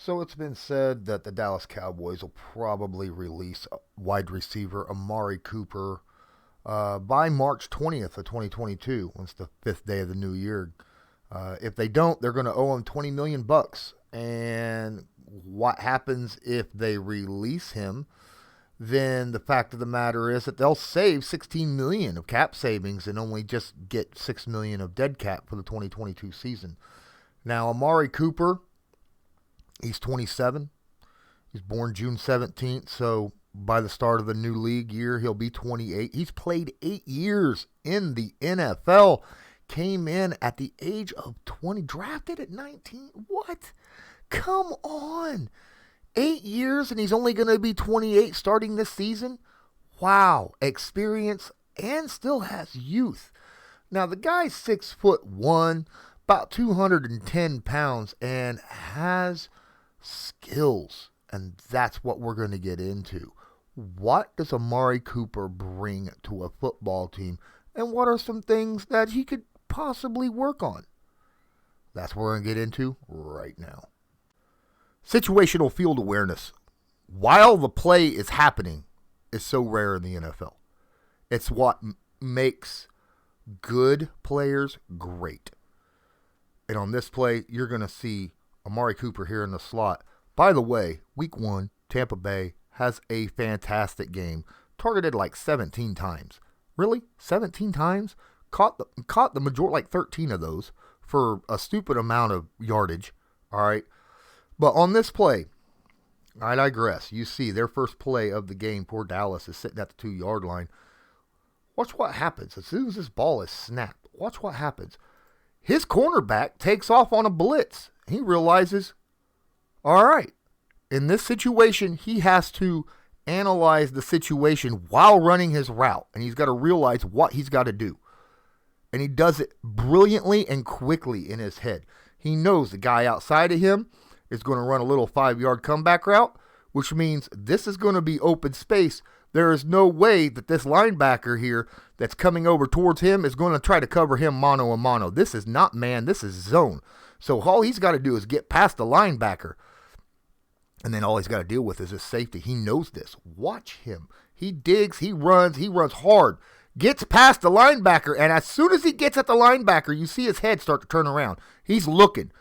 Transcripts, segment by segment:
So it's been said that the Dallas Cowboys will probably release wide receiver Amari Cooper by March 20th of 2022, when it's the fifth day of the new year. If they don't, they're going to owe him 20 million bucks. And what happens if they release him? Then the fact of the matter is that they'll save 16 million of cap savings and only just get 6 million of dead cap for the 2022 season. Now, Amari Cooper, he's 27. He's born June 17th, so by the start of the new league year, he'll be 28. He's played 8 years in the NFL. Came in at the age of 20, drafted at 19. What? Come on. 8 years and he's only going to be 28 starting this season? Wow. Experience and still has youth. Now, the guy's 6'1", about 210 pounds, and has skills. And that's what we're going to get into. What does Amari Cooper bring to a football team? And what are some things that he could possibly work on? That's what we're going to get into right now. Situational field awareness, while the play is happening, is so rare in the NFL. It's what makes good players great. And on this play, you're going to see Amari Cooper here in the slot. By the way, week 1, Tampa Bay has a fantastic game. Targeted like 17 times. Really? 17 times? Caught the majority, like 13 of those, for a stupid amount of yardage. All right? But on this play, I digress. You see their first play of the game for Dallas is sitting at the 2-yard line. Watch what happens. As soon as this ball is snapped, watch what happens. His cornerback takes off on a blitz. He realizes, all right, in this situation, he has to analyze the situation while running his route. And he's got to realize what he's got to do. And he does it brilliantly and quickly in his head. He knows the guy outside of him is going to run a little 5-yard comeback route, which means this is going to be open space. There is no way that this linebacker here that's coming over towards him is going to try to cover him mano a mano. This is not man, this is zone. So all he's got to do is get past the linebacker. And then all he's got to deal with is his safety. He knows this. Watch him. He digs, he runs hard. Gets past the linebacker, and as soon as he gets at the linebacker, you see his head start to turn around. He's looking.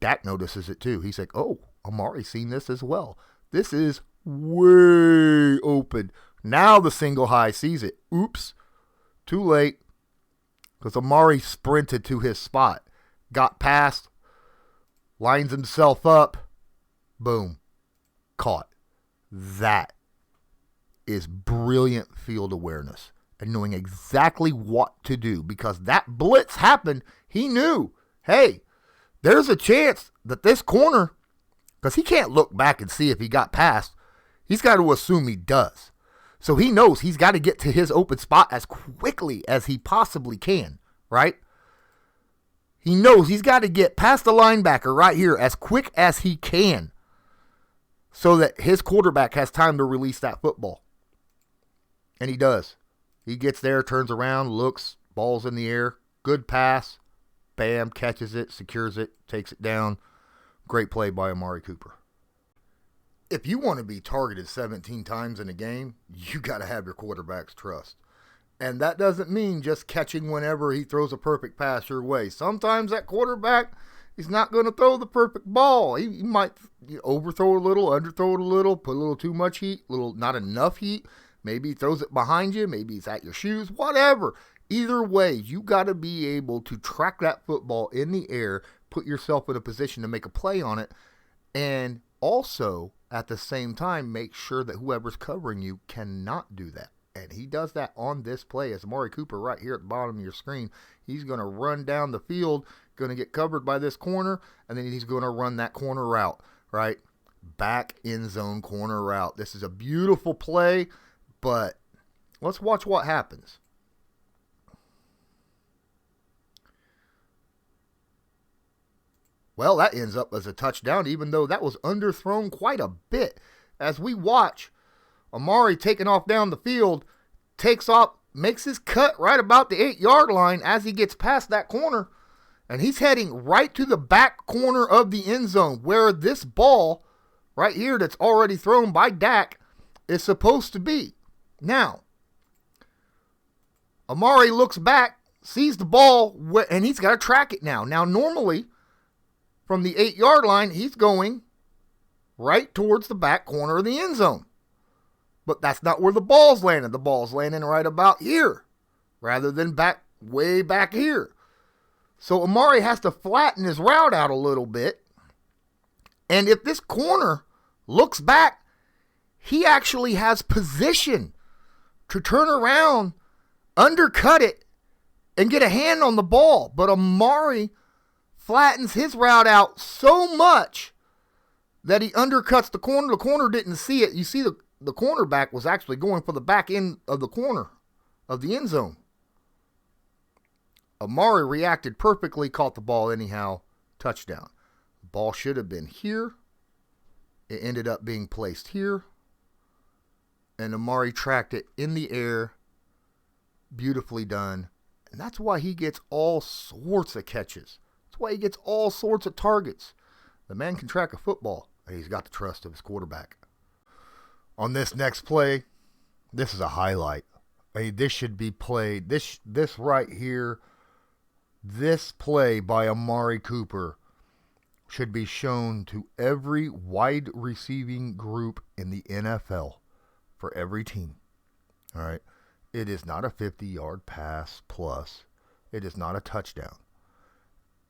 Dak notices it too. He's like, oh, Amari's seen this as well. This is way open. Now the single high sees it. Oops. Too late. Because Amari sprinted to his spot. Got past. Lines himself up. Boom. Caught. That is brilliant field awareness. And knowing exactly what to do. Because that blitz happened. He knew, hey, there's a chance that this corner, because he can't look back and see if he got past. He's got to assume he does. So he knows he's got to get to his open spot as quickly as he possibly can, right? He knows he's got to get past the linebacker right here as quick as he can so that his quarterback has time to release that football. And he does. He gets there, turns around, looks, ball's in the air, good pass. Bam, catches it, secures it, takes it down. Great play by Amari Cooper. If you want to be targeted 17 times in a game, you got to have your quarterback's trust. And that doesn't mean just catching whenever he throws a perfect pass your way. Sometimes that quarterback is not going to throw the perfect ball. He might overthrow a little, underthrow it a little, put a little too much heat, not enough heat. Maybe he throws it behind you. Maybe it's at your shoes, whatever. Either way, you got to be able to track that football in the air, put yourself in a position to make a play on it, and also, at the same time, make sure that whoever's covering you cannot do that. And he does that on this play as Amari Cooper right here at the bottom of your screen. He's going to run down the field, going to get covered by this corner, and then he's going to run that corner route, right? Back in zone corner route. This is a beautiful play, but let's watch what happens. Well, that ends up as a touchdown, even though that was underthrown quite a bit. As we watch, Amari taking off down the field, takes off, makes his cut right about the 8-yard line as he gets past that corner. And he's heading right to the back corner of the end zone where this ball right here that's already thrown by Dak is supposed to be. Now, Amari looks back, sees the ball, and he's got to track it now. Now, normally, from the 8-yard line, he's going right towards the back corner of the end zone. But that's not where the ball's landing. The ball's landing right about here rather than way back here. So Amari has to flatten his route out a little bit. And if this corner looks back, he actually has position to turn around, undercut it, and get a hand on the ball. But Amari flattens his route out so much that he undercuts the corner. The corner didn't see it. You see the cornerback was actually going for the back end of the corner of the end zone. Amari reacted perfectly, caught the ball anyhow, touchdown. Ball should have been here. It ended up being placed here. And Amari tracked it in the air. Beautifully done. And that's why he gets all sorts of catches. That's why he gets all sorts of targets. The man can track a football. And he's got the trust of his quarterback. On this next play, this is a highlight. I mean, this should be played. This right here, this play by Amari Cooper should be shown to every wide receiving group in the NFL for every team. All right. It is not a 50-yard pass plus. It is not a touchdown.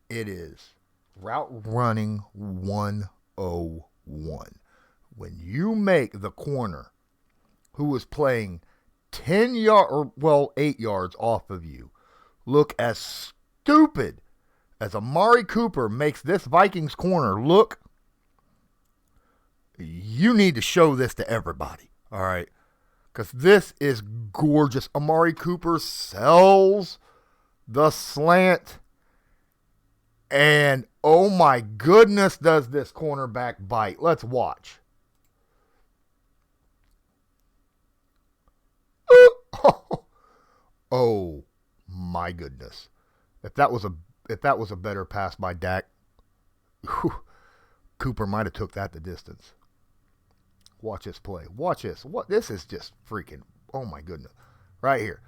It is route running 101. When you make the corner who is playing 8 yards off of you look as stupid as Amari Cooper makes this Vikings corner look, you need to show this to everybody, all right? Because this is gorgeous. Amari Cooper sells the slant, and oh my goodness, does this cornerback bite. Let's watch. Oh my goodness. If that was a better pass by Dak, Cooper might have took that the distance. Watch this play. Watch this. This is just freaking, oh my goodness. Right here.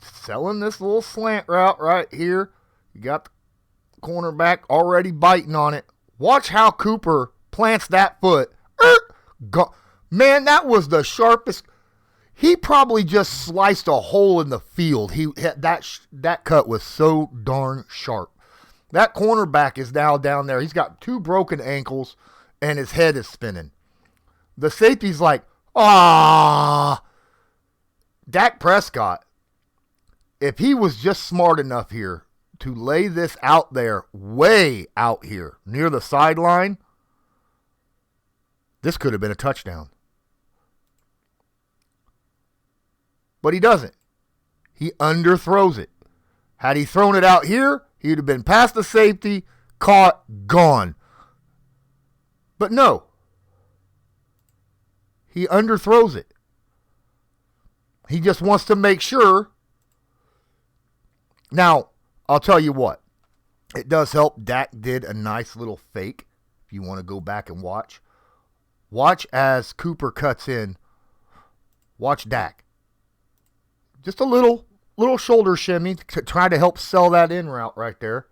Selling this little slant route right here. You got the cornerback already biting on it. Watch how Cooper plants that foot. Man, that was the sharpest. He probably just sliced a hole in the field. That cut was so darn sharp. That cornerback is now down there. He's got 2 broken ankles, and his head is spinning. The safety's like, Dak Prescott, if he was just smart enough here to lay this out there, way out here, near the sideline, this could have been a touchdown. But he doesn't. He underthrows it. Had he thrown it out here, he'd have been past the safety, caught, gone. But no. He underthrows it. He just wants to make sure. Now, I'll tell you what. It does help. Dak did a nice little fake. If you want to go back and watch. Watch as Cooper cuts in. Watch Dak. Just a little shoulder shimmy to try to help sell that in route right there.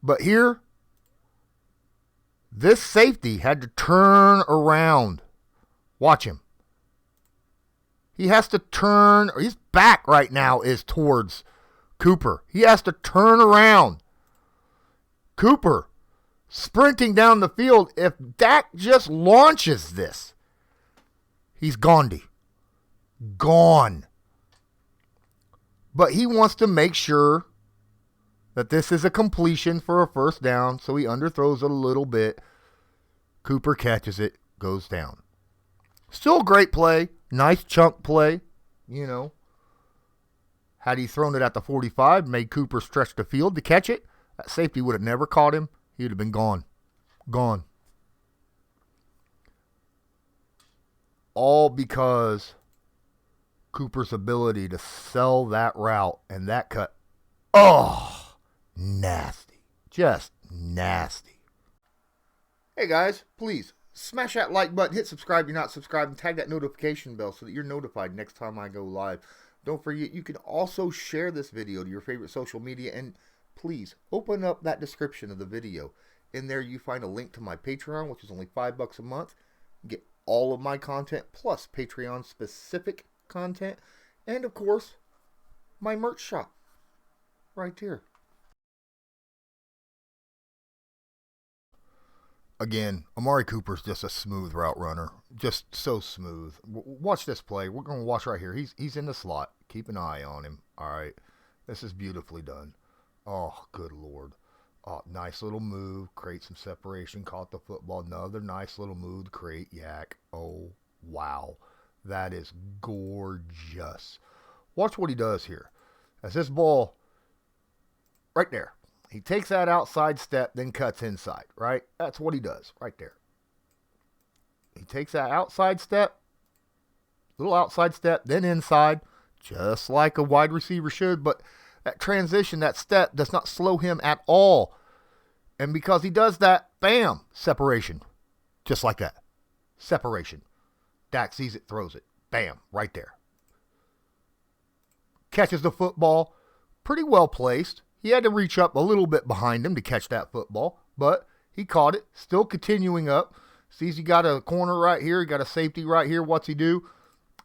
But here, this safety had to turn around. Watch him. He has to turn. His back right now is towards Cooper. He has to turn around. Cooper sprinting down the field. If Dak just launches this, he's gone. Gone. But he wants to make sure that this is a completion for a first down, so he underthrows it a little bit. Cooper catches it, goes down. Still a great play. Nice chunk play. You know. Had he thrown it at the 45, made Cooper stretch the field to catch it, that safety would have never caught him. He would have been gone. Gone. All because Cooper's ability to sell that route and that cut Oh, nasty. Just nasty. Hey guys, please smash that like button, hit subscribe if you're not subscribed, and tag that notification bell so that you're notified next time I go live. Don't forget, you can also share this video to your favorite social media, and please open up that description of the video. In there you find a link to my Patreon, which is only $5 a month. Get all of my content plus Patreon specific content, and of course my merch shop right here. Again, Amari Cooper's just a smooth route runner. Just so smooth. Watch this play. We're going to watch right here. He's in the slot. Keep an eye on him. All right. This is beautifully done. Oh, good Lord. Oh, nice little move. Create some separation. Caught the football. Another nice little move. Create yak. Oh, wow. That is gorgeous. Watch what he does here. As this ball right there. He takes that outside step, then cuts inside, right? That's what he does right there. He takes that outside step, little outside step, then inside, just like a wide receiver should. But that transition, that step, does not slow him at all. And because he does that, bam, separation. Just like that. Separation. Dak sees it, throws it. Bam, right there. Catches the football, pretty well placed. He had to reach up a little bit behind him to catch that football, but he caught it, still continuing up. Sees he got a corner right here, he got a safety right here. What's he do?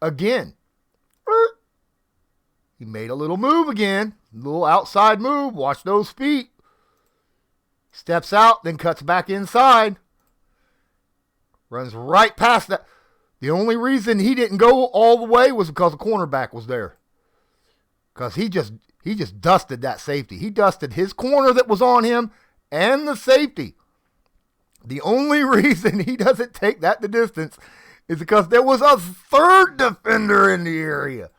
Again, he made a little move again, a little outside move. Watch those feet. Steps out, then cuts back inside. Runs right past that. The only reason he didn't go all the way was because the cornerback was there. Because he just dusted that safety. He dusted his corner that was on him and the safety. The only reason he doesn't take that the distance is because there was a third defender in the area.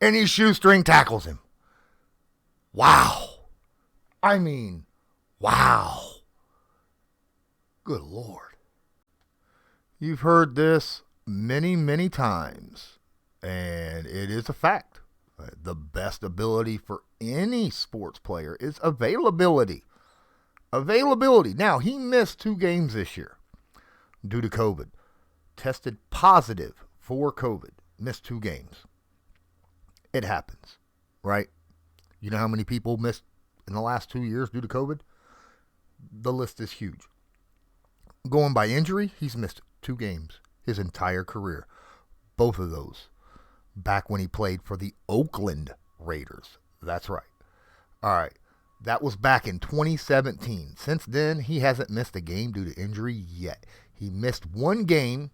And he shoestring tackles him. Wow. I mean, wow. Good Lord. You've heard this many, many times, and it is a fact. The best ability for any sports player is availability. Availability. Now, he missed 2 games this year due to COVID. Tested positive for COVID. Missed 2 games. It happens, right? You know how many people missed in the last 2 years due to COVID? The list is huge. Going by injury, he's missed 2 games his entire career. Both of those back when he played for the Oakland Raiders. That's right. All right. That was back in 2017. Since then, he hasn't missed a game due to injury yet. He missed 1 game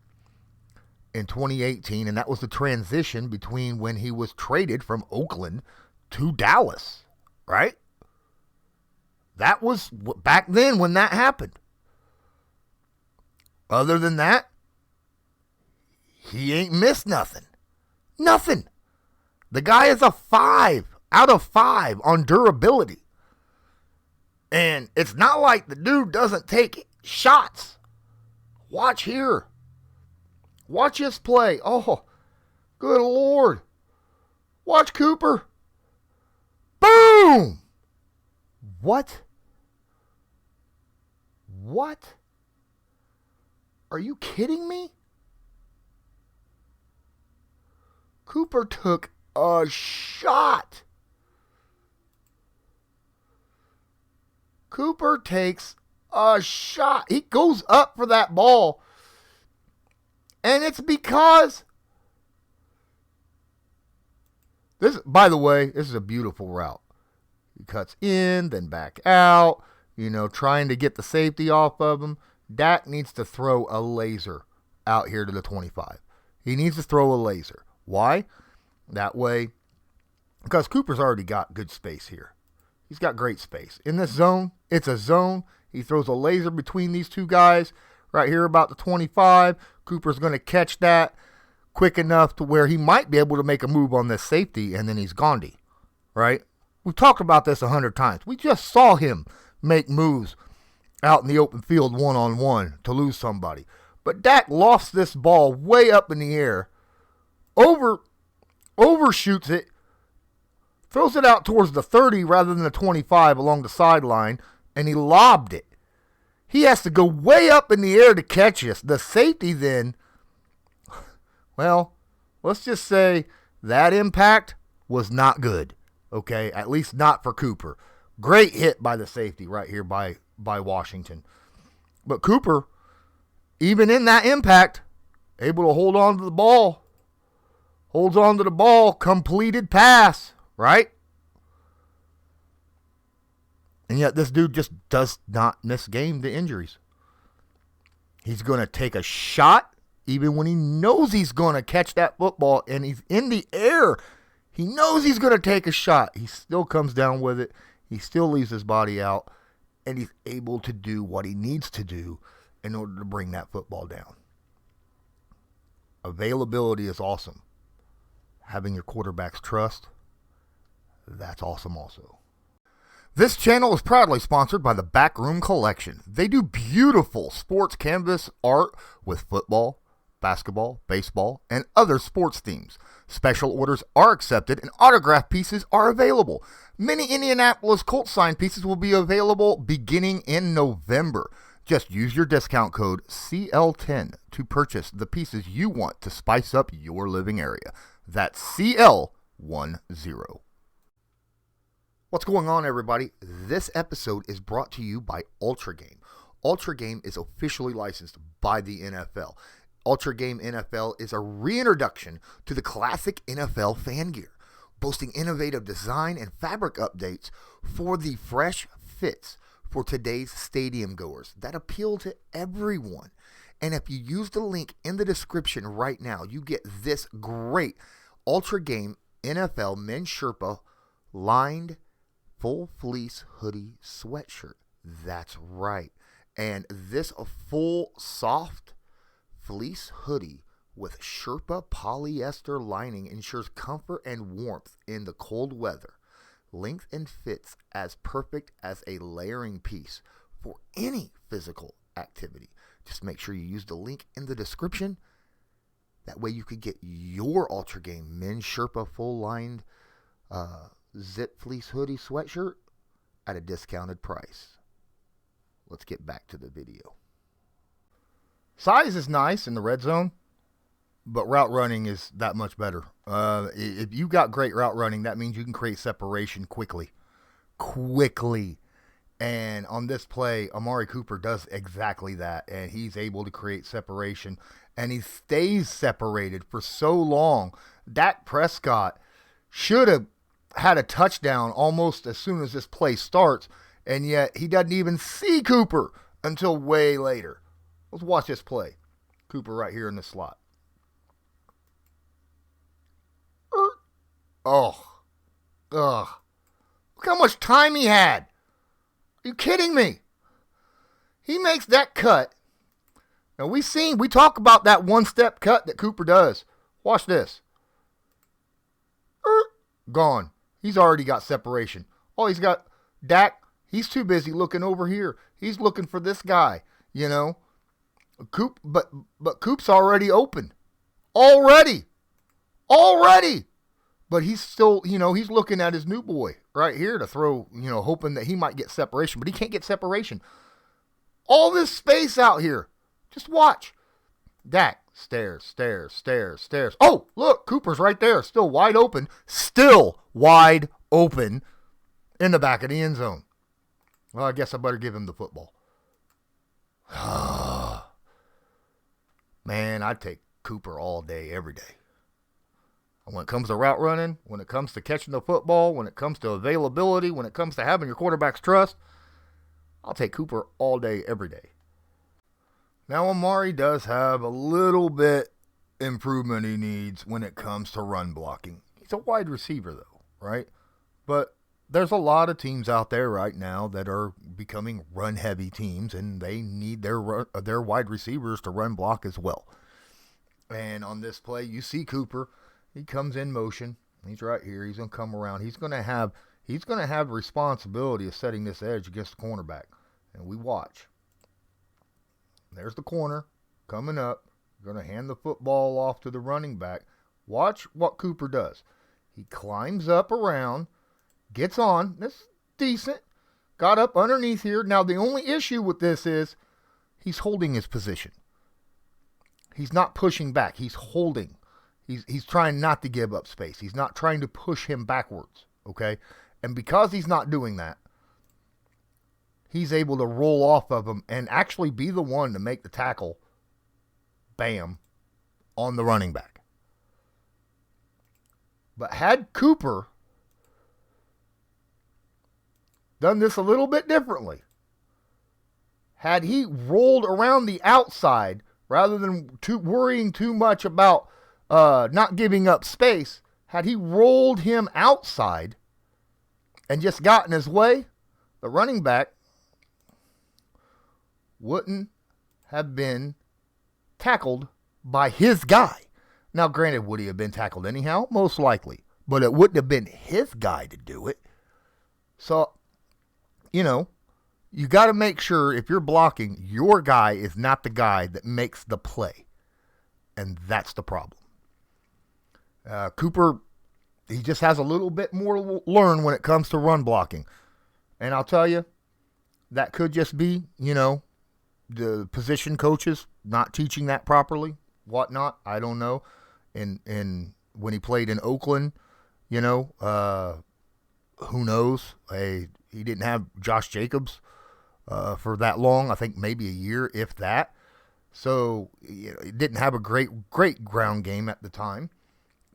in 2018, and that was the transition between when he was traded from Oakland to Dallas, right? That was back then when that happened. Other than that, he ain't missed nothing. Nothing. The guy is a 5 out of 5 on durability. And it's not like the dude doesn't take shots. Watch here. Watch his play. Oh, good Lord. Watch Cooper. Boom. What? What? Are you kidding me? Cooper took a shot. Cooper takes a shot. He goes up for that ball. And it's because this, by the way, this is a beautiful route. He cuts in, then back out, trying to get the safety off of him. Dak needs to throw a laser out here to the 25. He needs to throw a laser. Why? That way, because Cooper's already got good space here. He's got great space. In this zone, it's a zone. He throws a laser between these 2 guys right here about the 25. Cooper's going to catch that quick enough to where he might be able to make a move on this safety, and then he's Gandhi, right? We've talked about this 100 times. We just saw him make moves out in the open field one-on-one to lose somebody. But Dak lofts this ball way up in the air, overshoots it, throws it out towards the 30 rather than the 25 along the sideline, and he lobbed it. He has to go way up in the air to catch this. The safety then, well, let's just say that impact was not good, okay? At least not for Cooper. Great hit by the safety right here by Washington. But Cooper, even in that impact, able to hold on to the ball. Holds on to the ball, completed pass, right? And yet this dude just does not miss game to injuries. He's going to take a shot even when he knows he's going to catch that football and he's in the air. He knows he's going to take a shot. He still comes down with it. He still leaves his body out, and he's able to do what he needs to do in order to bring that football down. Availability is awesome. Having your quarterback's trust, that's awesome also. This channel is proudly sponsored by the Backroom Collection. They do beautiful sports canvas art with football, basketball, baseball, and other sports themes. Special orders are accepted and autograph pieces are available. Many Indianapolis Colts sign pieces will be available beginning in November. Just use your discount code CL10 to purchase the pieces you want to spice up your living area. That's CL10. What's going on, everybody? This episode is brought to you by Ultra Game. Ultra Game is officially licensed by the NFL. Ultra Game NFL is a reintroduction to the classic NFL fan gear, boasting innovative design and fabric updates for the fresh fits for today's stadium goers that appeal to everyone. And if you use the link in the description right now, you get this great Ultra Game NFL Men's Sherpa lined full fleece hoodie sweatshirt. That's right. And this full soft fleece hoodie with Sherpa polyester lining ensures comfort and warmth in the cold weather. Length and fits as perfect as a layering piece for any physical activity. Just make sure you use the link in the description. That way you could get your Ultra Game Men's Sherpa full lined zip fleece hoodie sweatshirt at a discounted price. Let's get back to the video. Size is nice in the red zone, but route running is that much better. If you got great route running, that means you can create separation quickly. And on this play, Amari Cooper does exactly that, and he's able to create separation, and he stays separated for so long. Dak Prescott should have had a touchdown almost as soon as this play starts, and yet he doesn't even see Cooper until way later. Let's watch this play. Cooper right here in the slot. Look how much time he had. Are you kidding me? He makes that cut. Now we talk about that one-step cut that Cooper does. Watch this. Gone. He's already got separation. Oh, he's got Dak. He's too busy looking over here. He's looking for this guy, you know. But Coop's already open. Already. But he's still, he's looking at his new boy right here to throw, hoping that he might get separation. But he can't get separation. All this space out here. Just watch. Dak. Stairs. Oh, look. Cooper's right there. Still wide open in the back of the end zone. Well, I guess I better give him the football. Man, I'd take Cooper all day, every day. And when it comes to route running, when it comes to catching the football, when it comes to availability, when it comes to having your quarterback's trust, I'll take Cooper all day, every day. Now, Amari does have a little bit improvement he needs when it comes to run blocking. He's a wide receiver, though, right? But there's a lot of teams out there right now that are becoming run-heavy teams, and they need their wide receivers to run block as well. And on this play, you see Cooper. He comes in motion. He's right here. He's going to come around. He's going to have responsibility of setting this edge against the cornerback. And we watch. There's the corner coming up. Going to hand the football off to the running back. Watch what Cooper does. He climbs up around, gets on. That's decent. Got up underneath here. Now, the only issue with this is he's holding his position. He's not pushing back. He's holding. He's trying not to give up space. He's not trying to push him backwards, okay? And because he's not doing that, he's able to roll off of him and actually be the one to make the tackle, bam, on the running back. But had Cooper done this a little bit differently, had he rolled around the outside rather than worrying too much about not giving up space, had he rolled him outside and just gotten his way, the running back wouldn't have been tackled by his guy. Now, granted, would he have been tackled anyhow? Most likely. But it wouldn't have been his guy to do it. So, you got to make sure if you're blocking, your guy is not the guy that makes the play. And that's the problem. Cooper, he just has a little bit more to learn when it comes to run blocking. And I'll tell you, that could just be, the position coaches not teaching that properly, whatnot. I don't know. And when he played in Oakland, who knows? He didn't have Josh Jacobs for that long. I think maybe a year, if that. So he didn't have a great ground game at the time.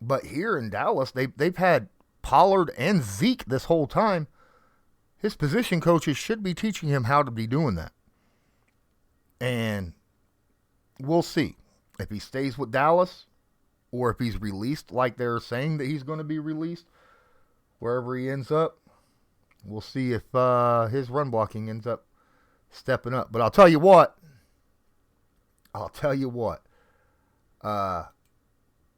But here in Dallas, they've had Pollard and Zeke this whole time. His position coaches should be teaching him how to be doing that. And we'll see if he stays with Dallas or if he's released like they're saying that he's going to be released. Wherever he ends up, we'll see if his run blocking ends up stepping up. But I'll tell you what.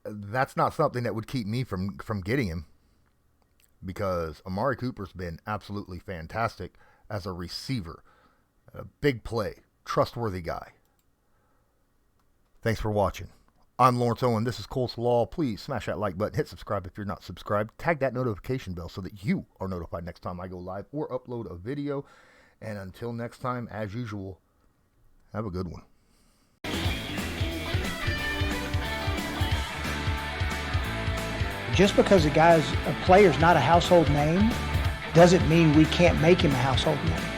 That's not something that would keep me from getting him, because Amari Cooper's been absolutely fantastic as a receiver. A big play, trustworthy guy. Thanks for watching. I'm Lawrence Owen. This is Cole's Law. Please smash that like button. Hit subscribe if you're not subscribed. Tag that notification bell so that you are notified next time I go live or upload a video. And until next time, as usual, have a good one. Just because a player's not a household name doesn't mean we can't make him a household name.